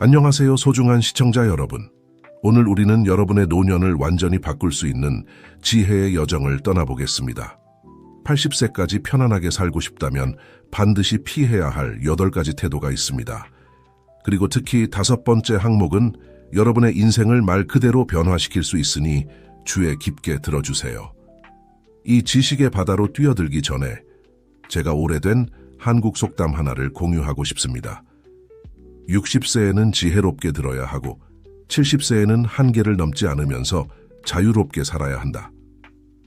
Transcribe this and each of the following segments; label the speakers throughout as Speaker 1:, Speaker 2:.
Speaker 1: 안녕하세요, 소중한 시청자 여러분. 오늘 우리는 여러분의 노년을 완전히 바꿀 수 있는 지혜의 여정을 떠나보겠습니다. 80세까지 편안하게 살고 싶다면 반드시 피해야 할 8가지 태도가 있습니다. 그리고 특히 5번째 항목은 여러분의 인생을 말 그대로 변화시킬 수 있으니 주의 깊게 들어주세요. 이 지식의 바다로 뛰어들기 전에 제가 오래된 한국 속담 하나를 공유하고 싶습니다. 60세에는 지혜롭게 들어야 하고 70세에는 한계를 넘지 않으면서 자유롭게 살아야 한다.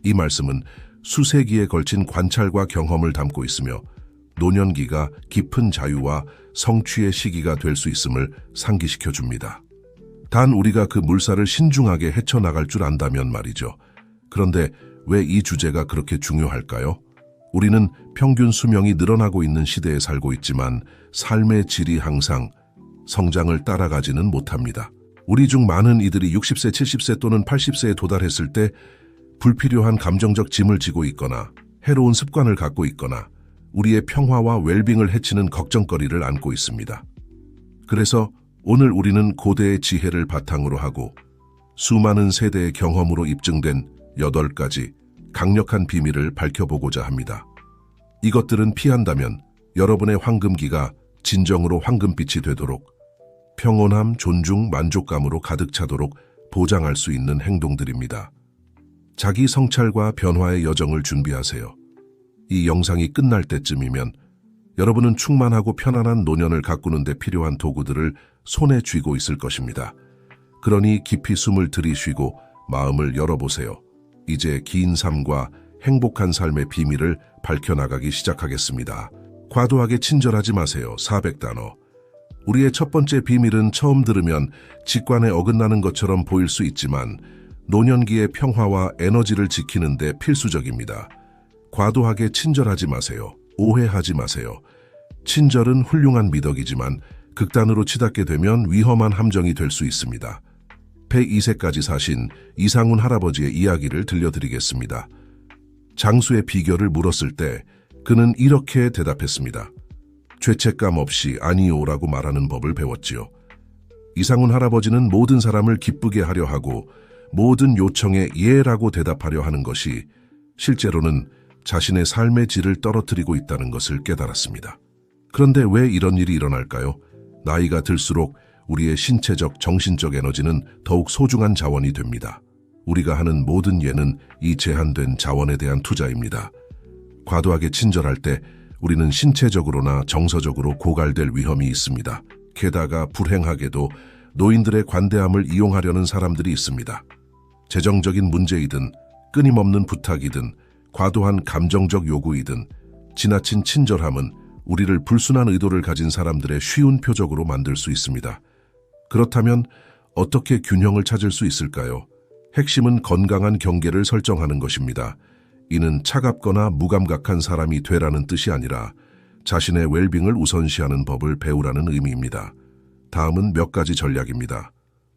Speaker 1: 이 말씀은 수세기에 걸친 관찰과 경험을 담고 있으며 노년기가 깊은 자유와 성취의 시기가 될 수 있음을 상기시켜 줍니다. 단 우리가 그 물살을 신중하게 헤쳐나갈 줄 안다면 말이죠. 그런데 왜 이 주제가 그렇게 중요할까요? 우리는 평균 수명이 늘어나고 있는 시대에 살고 있지만 삶의 질이 항상 성장을 따라가지는 못합니다. 우리 중 많은 이들이 60세, 70세 또는 80세에 도달했을 때 불필요한 감정적 짐을 지고 있거나 해로운 습관을 갖고 있거나 우리의 평화와 웰빙을 해치는 걱정거리를 안고 있습니다. 그래서 오늘 우리는 고대의 지혜를 바탕으로 하고 수많은 세대의 경험으로 입증된 8가지 강력한 비밀을 밝혀보고자 합니다. 이것들은 피한다면 여러분의 황금기가 진정으로 황금빛이 되도록 평온함, 존중, 만족감으로 가득 차도록 보장할 수 있는 행동들입니다. 자기 성찰과 변화의 여정을 준비하세요. 이 영상이 끝날 때쯤이면 여러분은 충만하고 편안한 노년을 가꾸는 데 필요한 도구들을 손에 쥐고 있을 것입니다. 그러니 깊이 숨을 들이쉬고 마음을 열어보세요. 이제 긴 삶과 행복한 삶의 비밀을 밝혀나가기 시작하겠습니다. 과도하게 친절하지 마세요. 400단어. 우리의 첫 번째 비밀은 처음 들으면 직관에 어긋나는 것처럼 보일 수 있지만 노년기의 평화와 에너지를 지키는 데 필수적입니다. 과도하게 친절하지 마세요. 오해하지 마세요. 친절은 훌륭한 미덕이지만 극단으로 치닫게 되면 위험한 함정이 될 수 있습니다. 102세까지 사신 이상훈 할아버지의 이야기를 들려드리겠습니다. 장수의 비결을 물었을 때 그는 이렇게 대답했습니다. 죄책감 없이 아니요라고 말하는 법을 배웠지요. 이상훈 할아버지는 모든 사람을 기쁘게 하려 하고 모든 요청에 예라고 대답하려 하는 것이 실제로는 자신의 삶의 질을 떨어뜨리고 있다는 것을 깨달았습니다. 그런데 왜 이런 일이 일어날까요? 나이가 들수록 우리의 신체적, 정신적 에너지는 더욱 소중한 자원이 됩니다. 우리가 하는 모든 예는 이 제한된 자원에 대한 투자입니다. 과도하게 친절할 때 우리는 신체적으로나 정서적으로 고갈될 위험이 있습니다. 게다가 불행하게도 노인들의 관대함을 이용하려는 사람들이 있습니다. 재정적인 문제이든 끊임없는 부탁이든 과도한 감정적 요구이든 지나친 친절함은 우리를 불순한 의도를 가진 사람들의 쉬운 표적으로 만들 수 있습니다. 그렇다면 어떻게 균형을 찾을 수 있을까요? 핵심은 건강한 경계를 설정하는 것입니다. 이는 차갑거나 무감각한 사람이 되라는 뜻이 아니라 자신의 웰빙을 우선시하는 법을 배우라는 의미입니다. 다음은 몇 가지 전략입니다.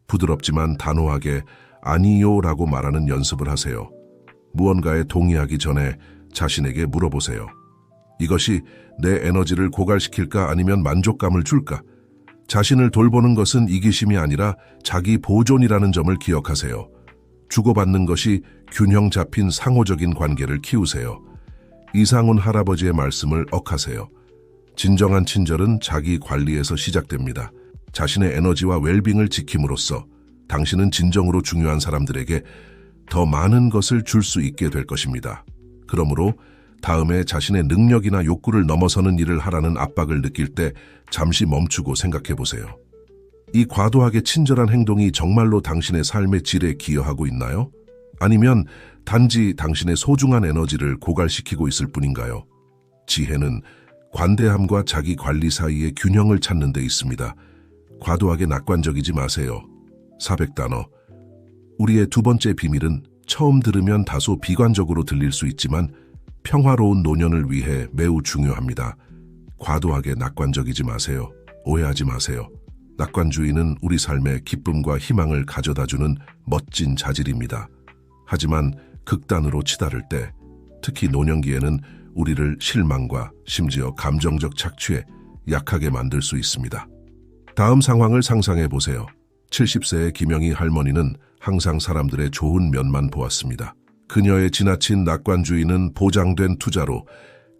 Speaker 1: 부드럽지만 단호하게 아니요라고 말하는 연습을 하세요. 무언가에 동의하기 전에 자신에게 물어보세요. 이것이 내 에너지를 고갈시킬까 아니면 만족감을 줄까? 자신을 돌보는 것은 이기심이 아니라 자기 보존이라는 점을 기억하세요. 주고받는 것이 균형 잡힌 상호적인 관계를 키우세요. 이상훈 할아버지의 말씀을 억하세요. 진정한 친절은 자기 관리에서 시작됩니다. 자신의 에너지와 웰빙을 지킴으로써 당신은 진정으로 중요한 사람들에게 더 많은 것을 줄 수 있게 될 것입니다. 그러므로 다음에 자신의 능력이나 욕구를 넘어서는 일을 하라는 압박을 느낄 때 잠시 멈추고 생각해 보세요. 이 과도하게 친절한 행동이 정말로 당신의 삶의 질에 기여하고 있나요? 아니면 단지 당신의 소중한 에너지를 고갈시키고 있을 뿐인가요? 지혜는 관대함과 자기 관리 사이의 균형을 찾는 데 있습니다. 과도하게 낙관적이지 마세요. 400단어. 우리의 두 번째 비밀은 처음 들으면 다소 비관적으로 들릴 수 있지만 평화로운 노년을 위해 매우 중요합니다. 과도하게 낙관적이지 마세요. 오해하지 마세요. 낙관주의는 우리 삶에 기쁨과 희망을 가져다주는 멋진 자질입니다. 하지만 극단으로 치달을 때, 특히 노년기에는 우리를 실망과 심지어 감정적 착취에 약하게 만들 수 있습니다. 다음 상황을 상상해 보세요. 70세의 김영희 할머니는 항상 사람들의 좋은 면만 보았습니다. 그녀의 지나친 낙관주의는 보장된 투자로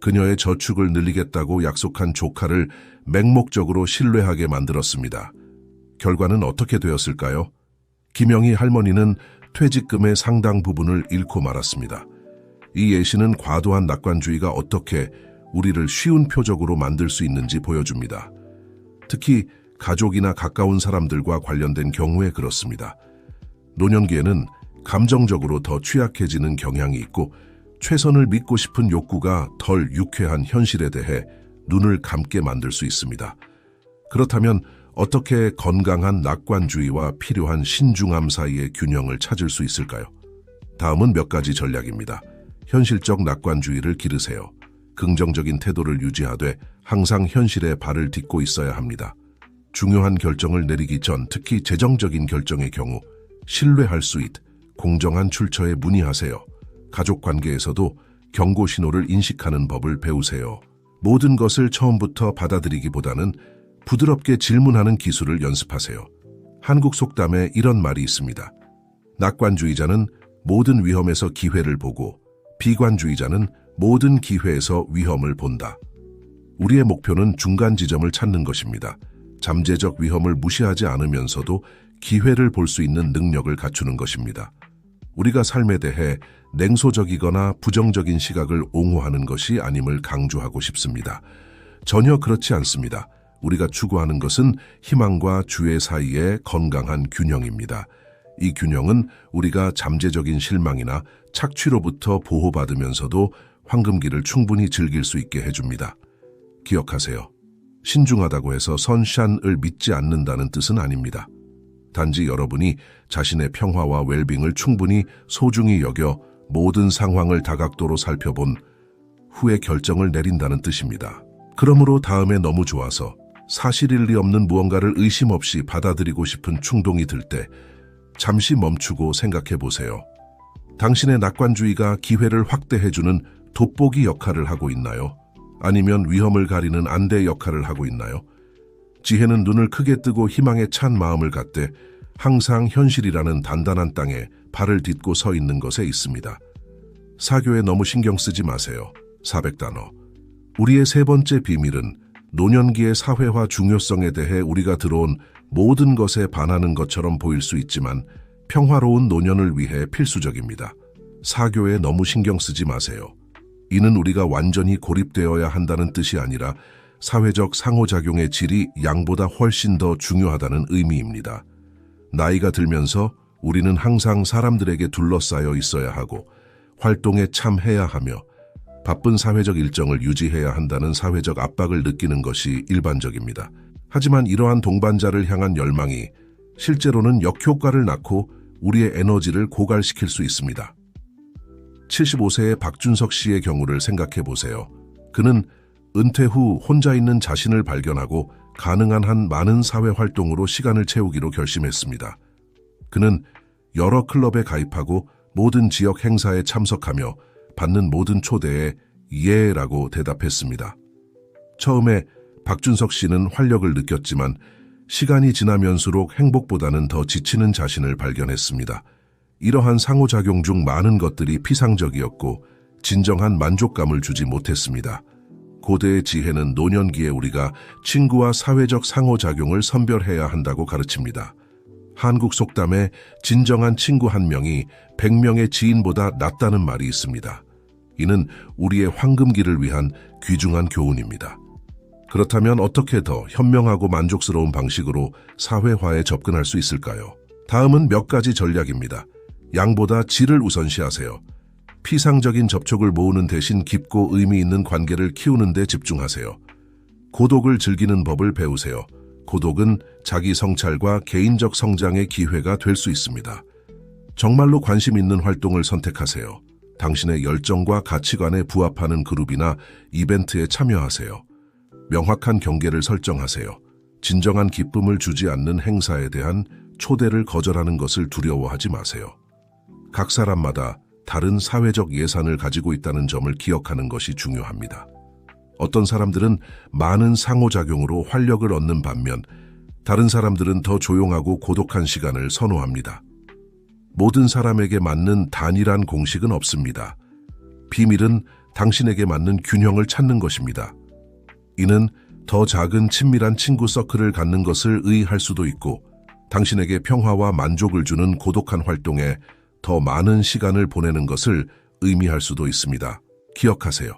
Speaker 1: 그녀의 저축을 늘리겠다고 약속한 조카를 맹목적으로 신뢰하게 만들었습니다. 결과는 어떻게 되었을까요? 김영희 할머니는 퇴직금의 상당 부분을 잃고 말았습니다. 이 예시는 과도한 낙관주의가 어떻게 우리를 쉬운 표적으로 만들 수 있는지 보여줍니다. 특히 가족이나 가까운 사람들과 관련된 경우에 그렇습니다. 노년기에는 감정적으로 더 취약해지는 경향이 있고 최선을 믿고 싶은 욕구가 덜 유쾌한 현실에 대해 눈을 감게 만들 수 있습니다. 그렇다면 어떻게 건강한 낙관주의와 필요한 신중함 사이의 균형을 찾을 수 있을까요? 다음은 몇 가지 전략입니다. 현실적 낙관주의를 기르세요. 긍정적인 태도를 유지하되 항상 현실에 발을 딛고 있어야 합니다. 중요한 결정을 내리기 전, 특히 재정적인 결정의 경우 신뢰할 수 있, 공정한 출처에 문의하세요. 가족 관계에서도 경고 신호를 인식하는 법을 배우세요. 모든 것을 처음부터 받아들이기보다는 부드럽게 질문하는 기술을 연습하세요. 한국 속담에 이런 말이 있습니다. 낙관주의자는 모든 위험에서 기회를 보고 비관주의자는 모든 기회에서 위험을 본다. 우리의 목표는 중간 지점을 찾는 것입니다. 잠재적 위험을 무시하지 않으면서도 기회를 볼 수 있는 능력을 갖추는 것입니다. 우리가 삶에 대해 냉소적이거나 부정적인 시각을 옹호하는 것이 아님을 강조하고 싶습니다. 전혀 그렇지 않습니다. 우리가 추구하는 것은 희망과 주의 사이의 건강한 균형입니다. 이 균형은 우리가 잠재적인 실망이나 착취로부터 보호받으면서도 황금기를 충분히 즐길 수 있게 해줍니다. 기억하세요. 신중하다고 해서 선샤인을 믿지 않는다는 뜻은 아닙니다. 단지 여러분이 자신의 평화와 웰빙을 충분히 소중히 여겨 모든 상황을 다각도로 살펴본 후에 결정을 내린다는 뜻입니다. 그러므로 다음에 너무 좋아서 사실일 리 없는 무언가를 의심 없이 받아들이고 싶은 충동이 들 때 잠시 멈추고 생각해 보세요. 당신의 낙관주의가 기회를 확대해주는 돋보기 역할을 하고 있나요? 아니면 위험을 가리는 안대 역할을 하고 있나요? 지혜는 눈을 크게 뜨고 희망에 찬 마음을 갖되 항상 현실이라는 단단한 땅에 발을 딛고 서 있는 것에 있습니다. 사교에 너무 신경 쓰지 마세요. 400단어. 우리의 세 번째 비밀은 노년기의 사회화 중요성에 대해 우리가 들어온 모든 것에 반하는 것처럼 보일 수 있지만 평화로운 노년을 위해 필수적입니다. 사교에 너무 신경 쓰지 마세요. 이는 우리가 완전히 고립되어야 한다는 뜻이 아니라 사회적 상호작용의 질이 양보다 훨씬 더 중요하다는 의미입니다. 나이가 들면서 우리는 항상 사람들에게 둘러싸여 있어야 하고 활동에 참해야 하며 바쁜 사회적 일정을 유지해야 한다는 사회적 압박을 느끼는 것이 일반적입니다. 하지만 이러한 동반자를 향한 열망이 실제로는 역효과를 낳고 우리의 에너지를 고갈시킬 수 있습니다. 75세의 박준석 씨의 경우를 생각해 보세요. 그는 은퇴 후 혼자 있는 자신을 발견하고 가능한 한 많은 사회 활동으로 시간을 채우기로 결심했습니다. 그는 여러 클럽에 가입하고 모든 지역 행사에 참석하며 받는 모든 초대에 예라고 대답했습니다. 처음에 박준석 씨는 활력을 느꼈지만 시간이 지나면서록 행복보다는 더 지치는 자신을 발견했습니다. 이러한 상호작용 중 많은 것들이 피상적이었고 진정한 만족감을 주지 못했습니다. 고대의 지혜는 노년기에 우리가 친구와 사회적 상호작용을 선별해야 한다고 가르칩니다. 한국 속담에 진정한 친구 한 명이 100명의 지인보다 낫다는 말이 있습니다. 이는 우리의 황금기를 위한 귀중한 교훈입니다. 그렇다면 어떻게 더 현명하고 만족스러운 방식으로 사회화에 접근할 수 있을까요? 다음은 몇 가지 전략입니다. 양보다 질을 우선시하세요. 피상적인 접촉을 모으는 대신 깊고 의미 있는 관계를 키우는 데 집중하세요. 고독을 즐기는 법을 배우세요. 고독은 자기 성찰과 개인적 성장의 기회가 될 수 있습니다. 정말로 관심 있는 활동을 선택하세요. 당신의 열정과 가치관에 부합하는 그룹이나 이벤트에 참여하세요. 명확한 경계를 설정하세요. 진정한 기쁨을 주지 않는 행사에 대한 초대를 거절하는 것을 두려워하지 마세요. 각 사람마다 다른 사회적 예산을 가지고 있다는 점을 기억하는 것이 중요합니다. 어떤 사람들은 많은 상호작용으로 활력을 얻는 반면 다른 사람들은 더 조용하고 고독한 시간을 선호합니다. 모든 사람에게 맞는 단일한 공식은 없습니다. 비밀은 당신에게 맞는 균형을 찾는 것입니다. 이는 더 작은 친밀한 친구 서클을 갖는 것을 의의할 수도 있고, 당신에게 평화와 만족을 주는 고독한 활동에 더 많은 시간을 보내는 것을 의미할 수도 있습니다. 기억하세요.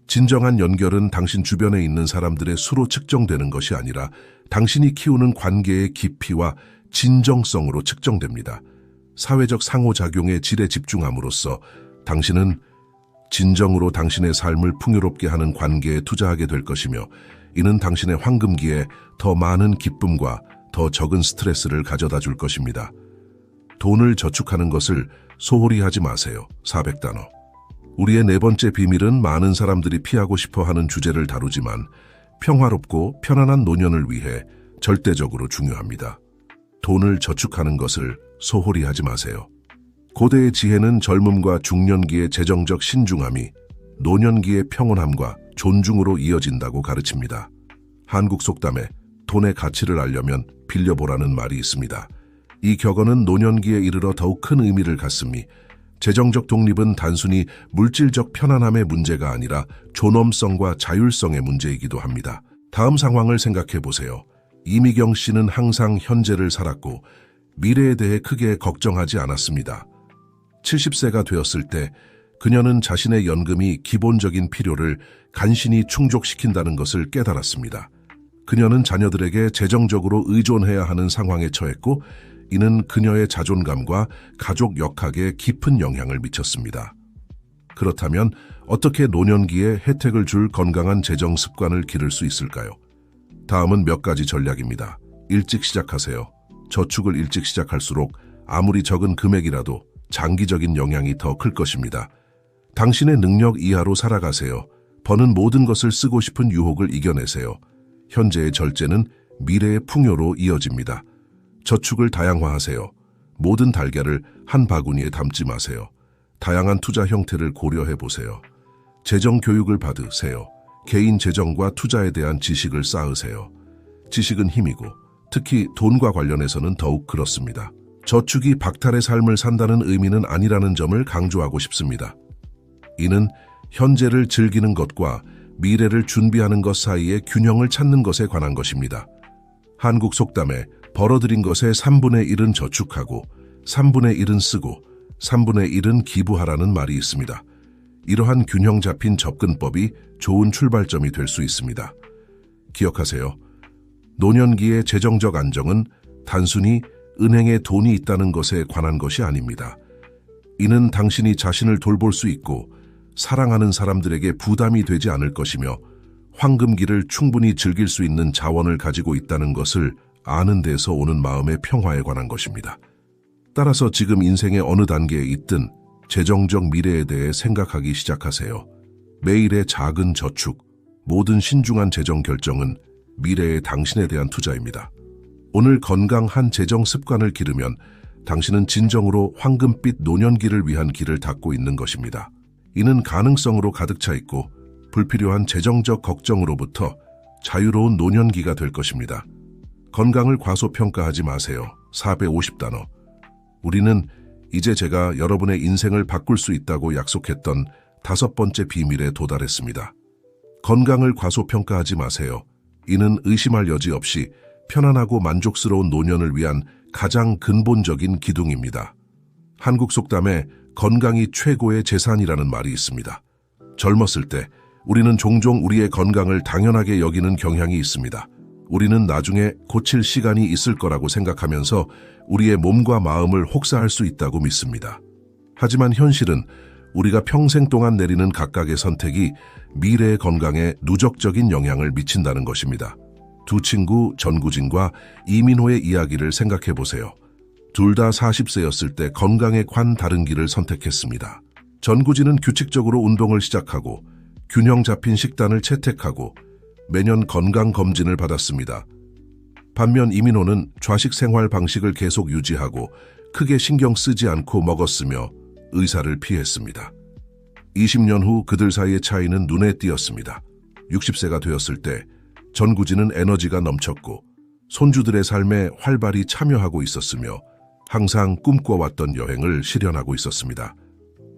Speaker 1: 진정한 연결은 당신 주변에 있는 사람들의 수로 측정되는 것이 아니라 당신이 키우는 관계의 깊이와 진정성으로 측정됩니다. 사회적 상호작용의 질에 집중함으로써 당신은 진정으로 당신의 삶을 풍요롭게 하는 관계에 투자하게 될 것이며, 이는 당신의 황금기에 더 많은 기쁨과 더 적은 스트레스를 가져다 줄 것입니다. 돈을 저축하는 것을 소홀히 하지 마세요. 400단어. 우리의 네 번째 비밀은 많은 사람들이 피하고 싶어 하는 주제를 다루지만 평화롭고 편안한 노년을 위해 절대적으로 중요합니다. 돈을 저축하는 것을 소홀히 하지 마세요. 고대의 지혜는 젊음과 중년기의 재정적 신중함이 노년기의 평온함과 존중으로 이어진다고 가르칩니다. 한국 속담에 돈의 가치를 알려면 빌려보라는 말이 있습니다. 이 격언은 노년기에 이르러 더욱 큰 의미를 갖습니, 재정적 독립은 단순히 물질적 편안함의 문제가 아니라 존엄성과 자율성의 문제이기도 합니다. 다음 상황을 생각해 보세요. 이미경 씨는 항상 현재를 살았고 미래에 대해 크게 걱정하지 않았습니다. 70세가 되었을 때 그녀는 자신의 연금이 기본적인 필요를 간신히 충족시킨다는 것을 깨달았습니다. 그녀는 자녀들에게 재정적으로 의존해야 하는 상황에 처했고, 이는 그녀의 자존감과 가족 역학에 깊은 영향을 미쳤습니다. 그렇다면 어떻게 노년기에 혜택을 줄 건강한 재정 습관을 기를 수 있을까요? 다음은 몇 가지 전략입니다. 일찍 시작하세요. 저축을 일찍 시작할수록 아무리 적은 금액이라도 장기적인 영향이 더 클 것입니다. 당신의 능력 이하로 살아가세요. 버는 모든 것을 쓰고 싶은 유혹을 이겨내세요. 현재의 절제는 미래의 풍요로 이어집니다. 저축을 다양화하세요. 모든 달걀을 한 바구니에 담지 마세요. 다양한 투자 형태를 고려해 보세요. 재정 교육을 받으세요. 개인 재정과 투자에 대한 지식을 쌓으세요. 지식은 힘이고, 특히 돈과 관련해서는 더욱 그렇습니다. 저축이 박탈의 삶을 산다는 의미는 아니라는 점을 강조하고 싶습니다. 이는 현재를 즐기는 것과 미래를 준비하는 것 사이의 균형을 찾는 것에 관한 것입니다. 한국 속담에 벌어들인 것의 3분의 1은 저축하고 3분의 1은 쓰고 3분의 1은 기부하라는 말이 있습니다. 이러한 균형 잡힌 접근법이 좋은 출발점이 될 수 있습니다. 기억하세요. 노년기의 재정적 안정은 단순히 은행에 돈이 있다는 것에 관한 것이 아닙니다. 이는 당신이 자신을 돌볼 수 있고 사랑하는 사람들에게 부담이 되지 않을 것이며 황금기를 충분히 즐길 수 있는 자원을 가지고 있다는 것을 아는 데서 오는 마음의 평화에 관한 것입니다. 따라서 지금 인생의 어느 단계에 있든 재정적 미래에 대해 생각하기 시작하세요. 매일의 작은 저축, 모든 신중한 재정 결정은 미래의 당신에 대한 투자입니다. 오늘 건강한 재정 습관을 기르면 당신은 진정으로 황금빛 노년기를 위한 길을 닫고 있는 것입니다. 이는 가능성으로 가득 차 있고 불필요한 재정적 걱정으로부터 자유로운 노년기가 될 것입니다. 건강을 과소평가하지 마세요. 450단어. 우리는 이제 제가 여러분의 인생을 바꿀 수 있다고 약속했던 5번째 비밀에 도달했습니다. 건강을 과소평가하지 마세요. 이는 의심할 여지 없이 편안하고 만족스러운 노년을 위한 가장 근본적인 기둥입니다. 한국 속담에 건강이 최고의 재산이라는 말이 있습니다. 젊었을 때 우리는 종종 우리의 건강을 당연하게 여기는 경향이 있습니다. 우리는 나중에 고칠 시간이 있을 거라고 생각하면서 우리의 몸과 마음을 혹사할 수 있다고 믿습니다. 하지만 현실은 우리가 평생 동안 내리는 각각의 선택이 미래의 건강에 누적적인 영향을 미친다는 것입니다. 두 친구 전구진과 이민호의 이야기를 생각해 보세요. 둘 다 40세였을 때 건강에 관 다른 길을 선택했습니다. 전구진은 규칙적으로 운동을 시작하고 균형 잡힌 식단을 채택하고 매년 건강검진을 받았습니다. 반면 이민호는 좌식 생활 방식을 계속 유지하고 크게 신경 쓰지 않고 먹었으며 의사를 피했습니다. 20년 후 그들 사이의 차이는 눈에 띄었습니다. 60세가 되었을 때 전구진은 에너지가 넘쳤고 손주들의 삶에 활발히 참여하고 있었으며 항상 꿈꿔왔던 여행을 실현하고 있었습니다.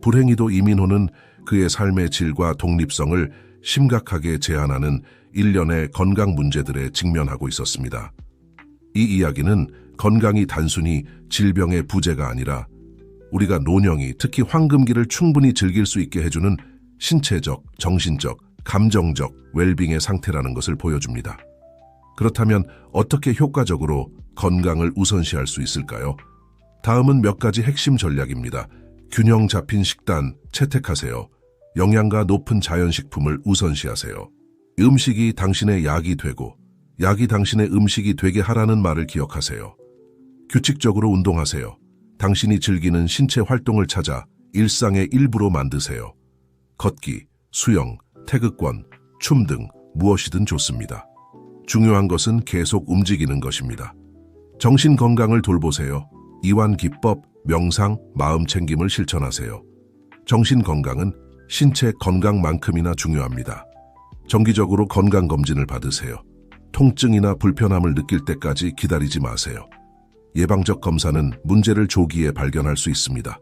Speaker 1: 불행히도 이민호는 그의 삶의 질과 독립성을 심각하게 제한하는 일련의 건강 문제들에 직면하고 있었습니다. 이 이야기는 건강이 단순히 질병의 부재가 아니라 우리가 노년이, 특히 황금기를 충분히 즐길 수 있게 해주는 신체적, 정신적, 감정적 웰빙의 상태라는 것을 보여줍니다. 그렇다면 어떻게 효과적으로 건강을 우선시할 수 있을까요? 다음은 몇 가지 핵심 전략입니다. 균형 잡힌 식단 채택하세요. 영양가 높은 자연식품을 우선시하세요. 음식이 당신의 약이 되고 약이 당신의 음식이 되게 하라는 말을 기억하세요. 규칙적으로 운동하세요. 당신이 즐기는 신체 활동을 찾아 일상의 일부로 만드세요. 걷기, 수영, 태극권, 춤 등 무엇이든 좋습니다. 중요한 것은 계속 움직이는 것입니다. 정신 건강을 돌보세요. 이완 기법, 명상, 마음 챙김을 실천하세요. 정신 건강은 신체 건강만큼이나 중요합니다. 정기적으로 건강검진을 받으세요. 통증이나 불편함을 느낄 때까지 기다리지 마세요. 예방적 검사는 문제를 조기에 발견할 수 있습니다.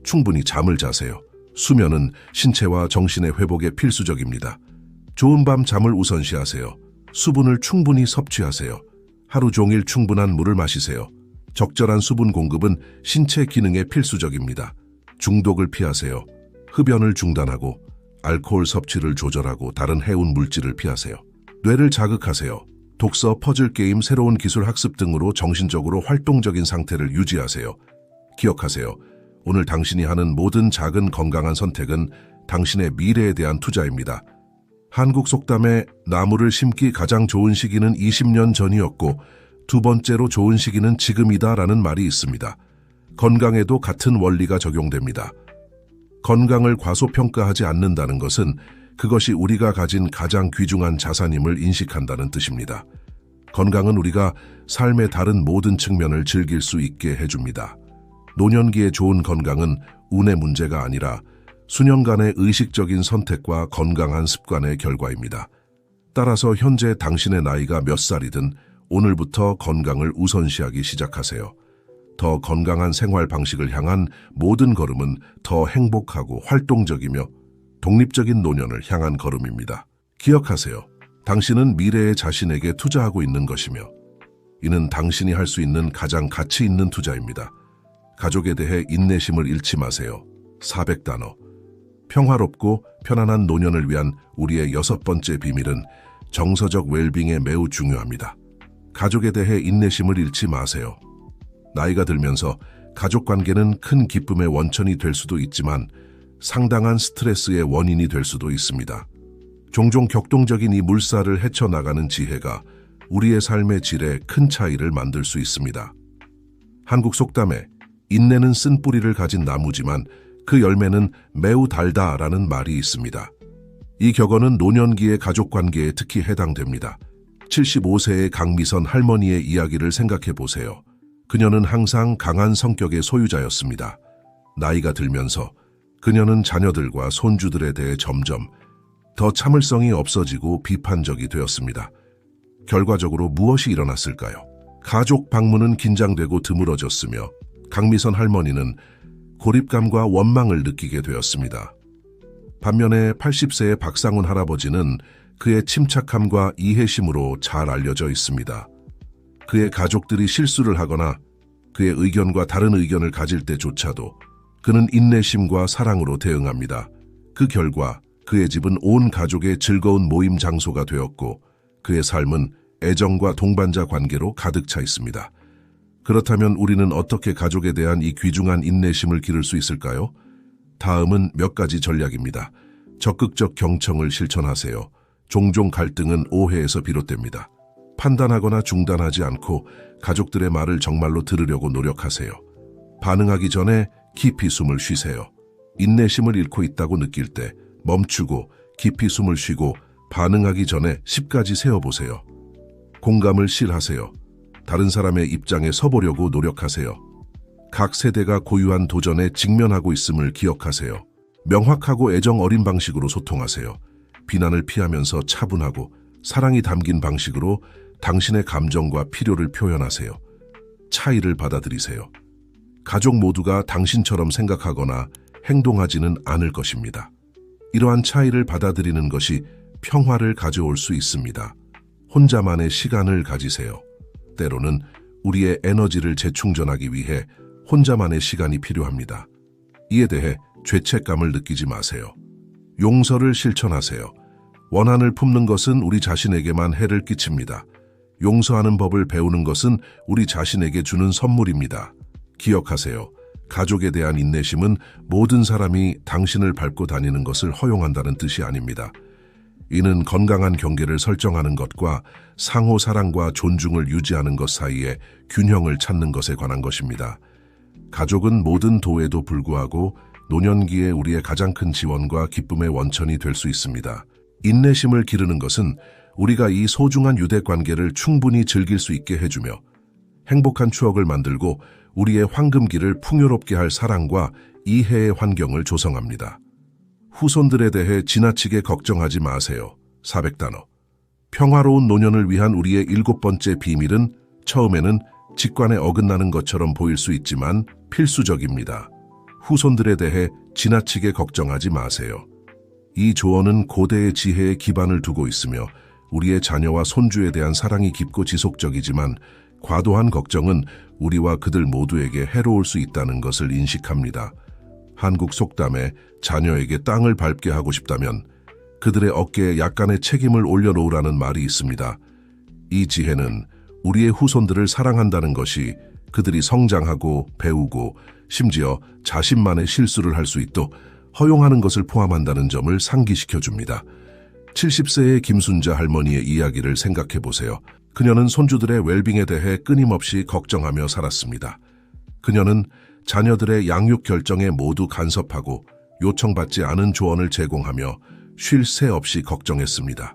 Speaker 1: 충분히 잠을 자세요. 수면은 신체와 정신의 회복에 필수적입니다. 좋은 밤 잠을 우선시하세요. 수분을 충분히 섭취하세요. 하루 종일 충분한 물을 마시세요. 적절한 수분 공급은 신체 기능에 필수적입니다. 중독을 피하세요. 흡연을 중단하고 알코올 섭취를 조절하고 다른 해운 물질을 피하세요. 뇌를 자극하세요. 독서, 퍼즐 게임, 새로운 기술 학습 등으로 정신적으로 활동적인 상태를 유지하세요. 기억하세요. 오늘 당신이 하는 모든 작은 건강한 선택은 당신의 미래에 대한 투자입니다. 한국 속담에 나무를 심기 가장 좋은 시기는 20년 전이었고 두 번째로 좋은 시기는 지금이다라는 말이 있습니다. 건강에도 같은 원리가 적용됩니다. 건강을 과소평가하지 않는다는 것은 그것이 우리가 가진 가장 귀중한 자산임을 인식한다는 뜻입니다. 건강은 우리가 삶의 다른 모든 측면을 즐길 수 있게 해줍니다. 노년기의 좋은 건강은 운의 문제가 아니라 수년간의 의식적인 선택과 건강한 습관의 결과입니다. 따라서 현재 당신의 나이가 몇 살이든 오늘부터 건강을 우선시하기 시작하세요. 더 건강한 생활 방식을 향한 모든 걸음은 더 행복하고 활동적이며 독립적인 노년을 향한 걸음입니다. 기억하세요. 당신은 미래의 자신에게 투자하고 있는 것이며 이는 당신이 할 수 있는 가장 가치 있는 투자입니다. 가족에 대해 인내심을 잃지 마세요. 400단어. 평화롭고 편안한 노년을 위한 우리의 6번째 비밀은 정서적 웰빙에 매우 중요합니다. 가족에 대해 인내심을 잃지 마세요. 나이가 들면서 가족 관계는 큰 기쁨의 원천이 될 수도 있지만 상당한 스트레스의 원인이 될 수도 있습니다. 종종 격동적인 이 물살을 헤쳐나가는 지혜가 우리의 삶의 질에 큰 차이를 만들 수 있습니다. 한국 속담에 인내는 쓴 뿌리를 가진 나무지만 그 열매는 매우 달다라는 말이 있습니다. 이 격언은 노년기의 가족 관계에 특히 해당됩니다. 75세의 강미선 할머니의 이야기를 생각해 보세요. 그녀는 항상 강한 성격의 소유자였습니다. 나이가 들면서 그녀는 자녀들과 손주들에 대해 점점 더 참을성이 없어지고 비판적이 되었습니다. 결과적으로 무엇이 일어났을까요? 가족 방문은 긴장되고 드물어졌으며 강미선 할머니는 고립감과 원망을 느끼게 되었습니다. 반면에 80세의 박상훈 할아버지는 그의 침착함과 이해심으로 잘 알려져 있습니다. 그의 가족들이 실수를 하거나 그의 의견과 다른 의견을 가질 때조차도 그는 인내심과 사랑으로 대응합니다. 그 결과 그의 집은 온 가족의 즐거운 모임 장소가 되었고 그의 삶은 애정과 동반자 관계로 가득 차 있습니다. 그렇다면 우리는 어떻게 가족에 대한 이 귀중한 인내심을 기를 수 있을까요? 다음은 몇 가지 전략입니다. 적극적 경청을 실천하세요. 종종 갈등은 오해에서 비롯됩니다. 판단하거나 중단하지 않고 가족들의 말을 정말로 들으려고 노력하세요. 반응하기 전에 깊이 숨을 쉬세요. 인내심을 잃고 있다고 느낄 때 멈추고 깊이 숨을 쉬고 반응하기 전에 10까지 세어보세요. 공감을 실하세요. 다른 사람의 입장에 서보려고 노력하세요. 각 세대가 고유한 도전에 직면하고 있음을 기억하세요. 명확하고 애정 어린 방식으로 소통하세요. 비난을 피하면서 차분하고 사랑이 담긴 방식으로 당신의 감정과 필요를 표현하세요. 차이를 받아들이세요. 가족 모두가 당신처럼 생각하거나 행동하지는 않을 것입니다. 이러한 차이를 받아들이는 것이 평화를 가져올 수 있습니다. 혼자만의 시간을 가지세요. 때로는 우리의 에너지를 재충전하기 위해 혼자만의 시간이 필요합니다. 이에 대해 죄책감을 느끼지 마세요. 용서를 실천하세요. 원한을 품는 것은 우리 자신에게만 해를 끼칩니다. 용서하는 법을 배우는 것은 우리 자신에게 주는 선물입니다. 기억하세요. 가족에 대한 인내심은 모든 사람이 당신을 밟고 다니는 것을 허용한다는 뜻이 아닙니다. 이는 건강한 경계를 설정하는 것과 상호 사랑과 존중을 유지하는 것 사이에 균형을 찾는 것에 관한 것입니다. 가족은 모든 도에도 불구하고 노년기에 우리의 가장 큰 지원과 기쁨의 원천이 될 수 있습니다. 인내심을 기르는 것은 우리가 이 소중한 유대관계를 충분히 즐길 수 있게 해주며 행복한 추억을 만들고 우리의 황금기를 풍요롭게 할 사랑과 이해의 환경을 조성합니다. 후손들에 대해 지나치게 걱정하지 마세요. 400단어. 평화로운 노년을 위한 우리의 7번째 비밀은 처음에는 직관에 어긋나는 것처럼 보일 수 있지만 필수적입니다. 후손들에 대해 지나치게 걱정하지 마세요. 이 조언은 고대의 지혜에 기반을 두고 있으며 우리의 자녀와 손주에 대한 사랑이 깊고 지속적이지만 과도한 걱정은 우리와 그들 모두에게 해로울 수 있다는 것을 인식합니다. 한국 속담에 자녀에게 땅을 밟게 하고 싶다면 그들의 어깨에 약간의 책임을 올려놓으라는 말이 있습니다. 이 지혜는 우리의 후손들을 사랑한다는 것이 그들이 성장하고 배우고 심지어 자신만의 실수를 할 수 있도록 허용하는 것을 포함한다는 점을 상기시켜줍니다. 70세의 김순자 할머니의 이야기를 생각해 보세요. 그녀는 손주들의 웰빙에 대해 끊임없이 걱정하며 살았습니다. 그녀는 자녀들의 양육 결정에 모두 간섭하고 요청받지 않은 조언을 제공하며 쉴 새 없이 걱정했습니다.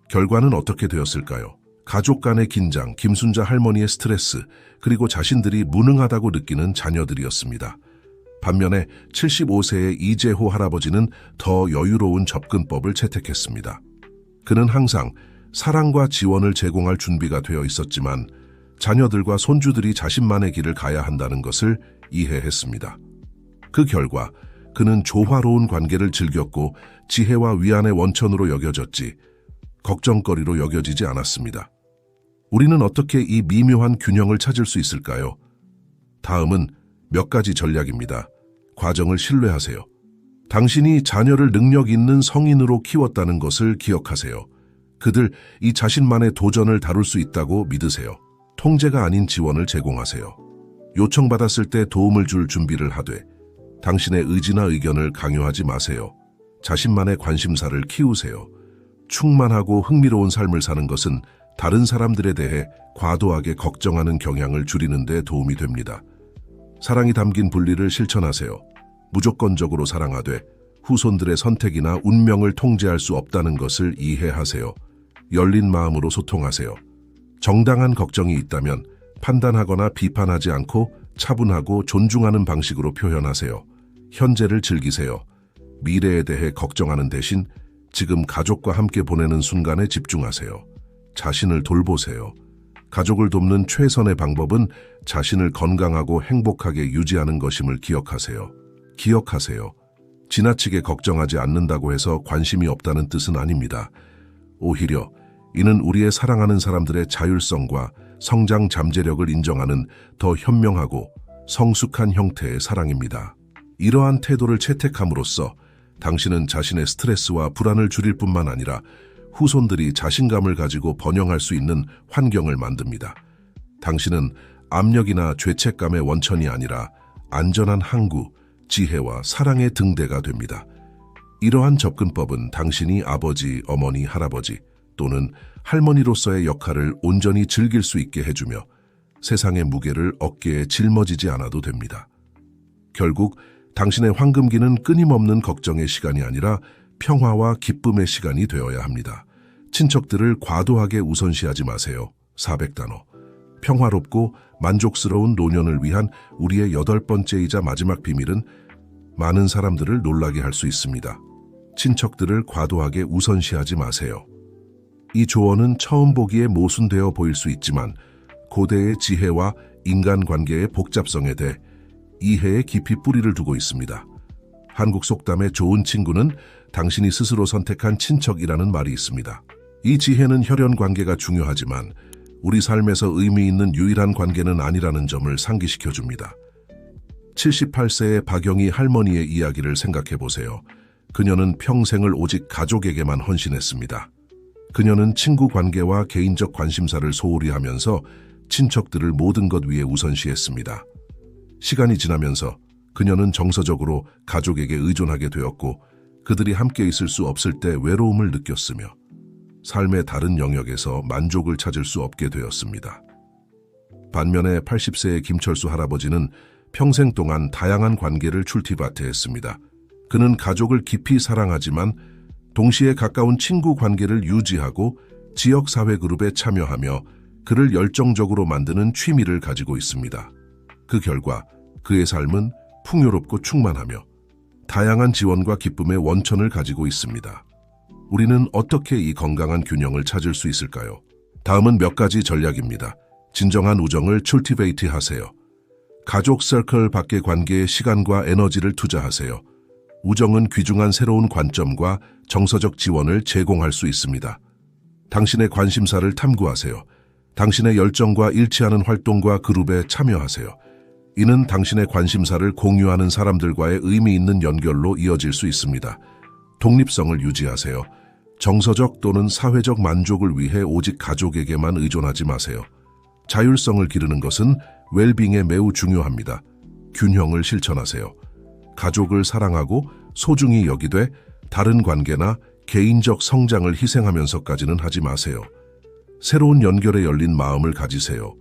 Speaker 1: 결과는 어떻게 되었을까요? 가족 간의 긴장, 김순자 할머니의 스트레스, 그리고 자신들이 무능하다고 느끼는 자녀들이었습니다. 반면에 75세의 이재호 할아버지는 더 여유로운 접근법을 채택했습니다. 그는 항상 사랑과 지원을 제공할 준비가 되어 있었지만 자녀들과 손주들이 자신만의 길을 가야 한다는 것을 이해했습니다. 그 결과 그는 조화로운 관계를 즐겼고 지혜와 위안의 원천으로 여겨졌지 걱정거리로 여겨지지 않았습니다. 우리는 어떻게 이 미묘한 균형을 찾을 수 있을까요? 다음은 몇 가지 전략입니다. 과정을 신뢰하세요. 당신이 자녀를 능력 있는 성인으로 키웠다는 것을 기억하세요. 그들 이 자신만의 도전을 다룰 수 있다고 믿으세요. 통제가 아닌 지원을 제공하세요. 요청받았을 때 도움을 줄 준비를 하되 당신의 의지나 의견을 강요하지 마세요. 자신만의 관심사를 키우세요. 충만하고 흥미로운 삶을 사는 것은 다른 사람들에 대해 과도하게 걱정하는 경향을 줄이는 데 도움이 됩니다. 사랑이 담긴 분리를 실천하세요. 무조건적으로 사랑하되 후손들의 선택이나 운명을 통제할 수 없다는 것을 이해하세요. 열린 마음으로 소통하세요. 정당한 걱정이 있다면 판단하거나 비판하지 않고 차분하고 존중하는 방식으로 표현하세요. 현재를 즐기세요. 미래에 대해 걱정하는 대신 지금 가족과 함께 보내는 순간에 집중하세요. 자신을 돌보세요. 가족을 돕는 최선의 방법은 자신을 건강하고 행복하게 유지하는 것임을 기억하세요. 기억하세요. 지나치게 걱정하지 않는다고 해서 관심이 없다는 뜻은 아닙니다. 오히려 이는 우리의 사랑하는 사람들의 자율성과 성장 잠재력을 인정하는 더 현명하고 성숙한 형태의 사랑입니다. 이러한 태도를 채택함으로써 당신은 자신의 스트레스와 불안을 줄일 뿐만 아니라 후손들이 자신감을 가지고 번영할 수 있는 환경을 만듭니다. 당신은 압력이나 죄책감의 원천이 아니라 안전한 항구, 지혜와 사랑의 등대가 됩니다. 이러한 접근법은 당신이 아버지, 어머니, 할아버지 또는 할머니로서의 역할을 온전히 즐길 수 있게 해주며 세상의 무게를 어깨에 짊어지지 않아도 됩니다. 결국 당신의 황금기는 끊임없는 걱정의 시간이 아니라 평화와 기쁨의 시간이 되어야 합니다. 친척들을 과도하게 우선시하지 마세요. 400단어. 평화롭고 만족스러운 노년을 위한 우리의 8번째이자 마지막 비밀은 많은 사람들을 놀라게 할 수 있습니다. 친척들을 과도하게 우선시하지 마세요. 이 조언은 처음 보기에 모순되어 보일 수 있지만 고대의 지혜와 인간관계의 복잡성에 대해 이해에 깊이 뿌리를 두고 있습니다. 한국 속담에 좋은 친구는 당신이 스스로 선택한 친척이라는 말이 있습니다. 이 지혜는 혈연 관계가 중요하지만 우리 삶에서 의미 있는 유일한 관계는 아니라는 점을 상기시켜 줍니다. 78세의 박영희 할머니의 이야기를 생각해 보세요. 그녀는 평생을 오직 가족에게만 헌신했습니다. 그녀는 친구 관계와 개인적 관심사를 소홀히 하면서 친척들을 모든 것 위에 우선시했습니다. 시간이 지나면서 그녀는 정서적으로 가족에게 의존하게 되었고 그들이 함께 있을 수 없을 때 외로움을 느꼈으며 삶의 다른 영역에서 만족을 찾을 수 없게 되었습니다. 반면에 80세의 김철수 할아버지는 평생 동안 다양한 관계를 출티바트했습니다. 그는 가족을 깊이 사랑하지만 동시에 가까운 친구 관계를 유지하고 지역사회 그룹에 참여하며 그를 열정적으로 만드는 취미를 가지고 있습니다. 그 결과 그의 삶은 풍요롭고 충만하며 다양한 지원과 기쁨의 원천을 가지고 있습니다. 우리는 어떻게 이 건강한 균형을 찾을 수 있을까요? 다음은 몇 가지 전략입니다. 진정한 우정을 cultivate 하세요. 가족 서클 밖의 관계에 시간과 에너지를 투자하세요. 우정은 귀중한 새로운 관점과 정서적 지원을 제공할 수 있습니다. 당신의 관심사를 탐구하세요. 당신의 열정과 일치하는 활동과 그룹에 참여하세요. 이는 당신의 관심사를 공유하는 사람들과의 의미 있는 연결로 이어질 수 있습니다. 독립성을 유지하세요. 정서적 또는 사회적 만족을 위해 오직 가족에게만 의존하지 마세요. 자율성을 기르는 것은 웰빙에 매우 중요합니다. 균형을 실천하세요. 가족을 사랑하고 소중히 여기되 다른 관계나 개인적 성장을 희생하면서까지는 하지 마세요. 새로운 연결에 열린 마음을 가지세요.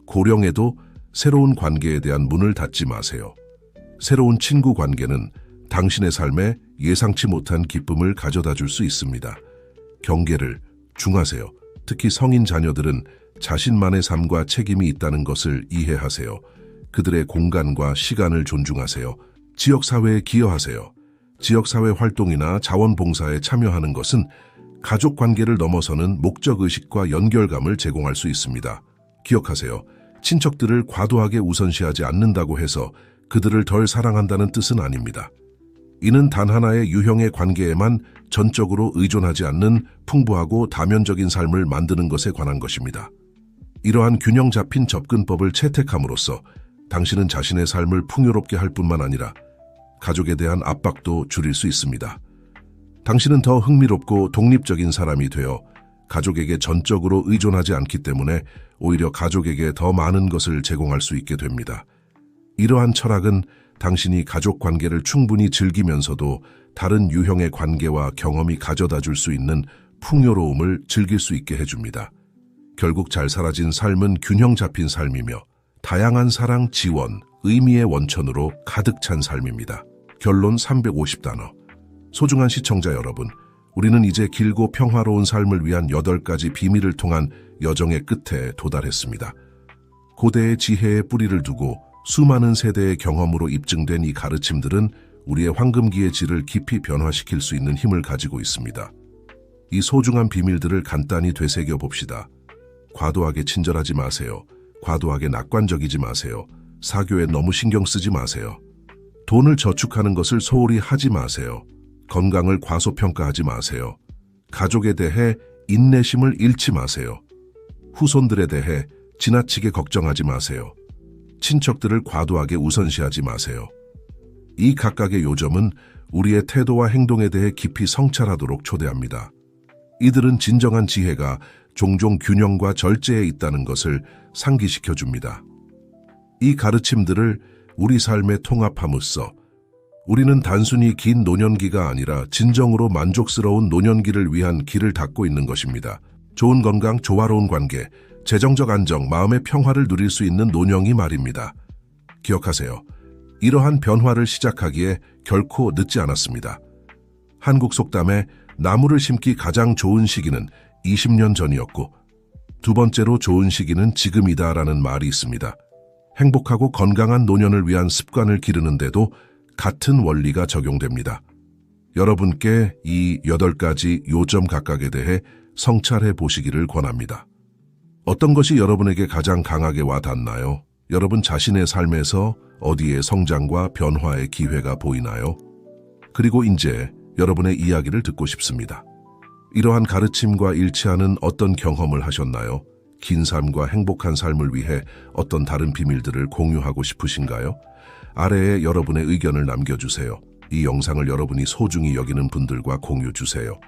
Speaker 1: 고령에도 새로운 관계에 대한 문을 닫지 마세요. 새로운 친구 관계는 당신의 삶에 예상치 못한 기쁨을 가져다 줄 수 있습니다. 경계를 중하세요. 특히 성인 자녀들은 자신만의 삶과 책임이 있다는 것을 이해하세요. 그들의 공간과 시간을 존중하세요. 지역사회에 기여하세요. 지역사회 활동이나 자원봉사에 참여하는 것은 가족 관계를 넘어서는 목적의식과 연결감을 제공할 수 있습니다. 기억하세요. 친척들을 과도하게 우선시하지 않는다고 해서 그들을 덜 사랑한다는 뜻은 아닙니다. 이는 단 하나의 유형의 관계에만 전적으로 의존하지 않는 풍부하고 다면적인 삶을 만드는 것에 관한 것입니다. 이러한 균형 잡힌 접근법을 채택함으로써 당신은 자신의 삶을 풍요롭게 할 뿐만 아니라 가족에 대한 압박도 줄일 수 있습니다. 당신은 더 흥미롭고 독립적인 사람이 되어 가족에게 전적으로 의존하지 않기 때문에 오히려 가족에게 더 많은 것을 제공할 수 있게 됩니다. 이러한 철학은 당신이 가족 관계를 충분히 즐기면서도 다른 유형의 관계와 경험이 가져다 줄 수 있는 풍요로움을 즐길 수 있게 해줍니다. 결국 잘 살아진 삶은 균형 잡힌 삶이며 다양한 사랑, 지원, 의미의 원천으로 가득 찬 삶입니다. 결론 350단어. 소중한 시청자 여러분, 우리는 이제 길고 평화로운 삶을 위한 8가지 비밀을 통한 여정의 끝에 도달했습니다. 고대의 지혜의 뿌리를 두고 수많은 세대의 경험으로 입증된 이 가르침들은 우리의 황금기의 질을 깊이 변화시킬 수 있는 힘을 가지고 있습니다. 이 소중한 비밀들을 간단히 되새겨 봅시다. 과도하게 친절하지 마세요. 과도하게 낙관적이지 마세요. 사교에 너무 신경 쓰지 마세요. 돈을 저축하는 것을 소홀히 하지 마세요. 건강을 과소평가하지 마세요. 가족에 대해 인내심을 잃지 마세요. 후손들에 대해 지나치게 걱정하지 마세요. 친척들을 과도하게 우선시하지 마세요. 이 각각의 요점은 우리의 태도와 행동에 대해 깊이 성찰하도록 초대합니다. 이들은 진정한 지혜가 종종 균형과 절제에 있다는 것을 상기시켜 줍니다. 이 가르침들을 우리 삶에 통합함으로써 우리는 단순히 긴 노년기가 아니라 진정으로 만족스러운 노년기를 위한 길을 닫고 있는 것입니다. 좋은 건강, 조화로운 관계, 재정적 안정, 마음의 평화를 누릴 수 있는 노년이 말입니다. 기억하세요. 이러한 변화를 시작하기에 결코 늦지 않았습니다. 한국 속담에 나무를 심기 가장 좋은 시기는 20년 전이었고 두 번째로 좋은 시기는 지금이다라는 말이 있습니다. 행복하고 건강한 노년을 위한 습관을 기르는데도 같은 원리가 적용됩니다. 여러분께 이 8가지 요점 각각에 대해 성찰해 보시기를 권합니다. 어떤 것이 여러분에게 가장 강하게 와닿나요? 여러분 자신의 삶에서 어디에 성장과 변화의 기회가 보이나요? 그리고 이제 여러분의 이야기를 듣고 싶습니다. 이러한 가르침과 일치하는 어떤 경험을 하셨나요? 긴 삶과 행복한 삶을 위해 어떤 다른 비밀들을 공유하고 싶으신가요? 아래에 여러분의 의견을 남겨주세요. 이 영상을 여러분이 소중히 여기는 분들과 공유 주세요.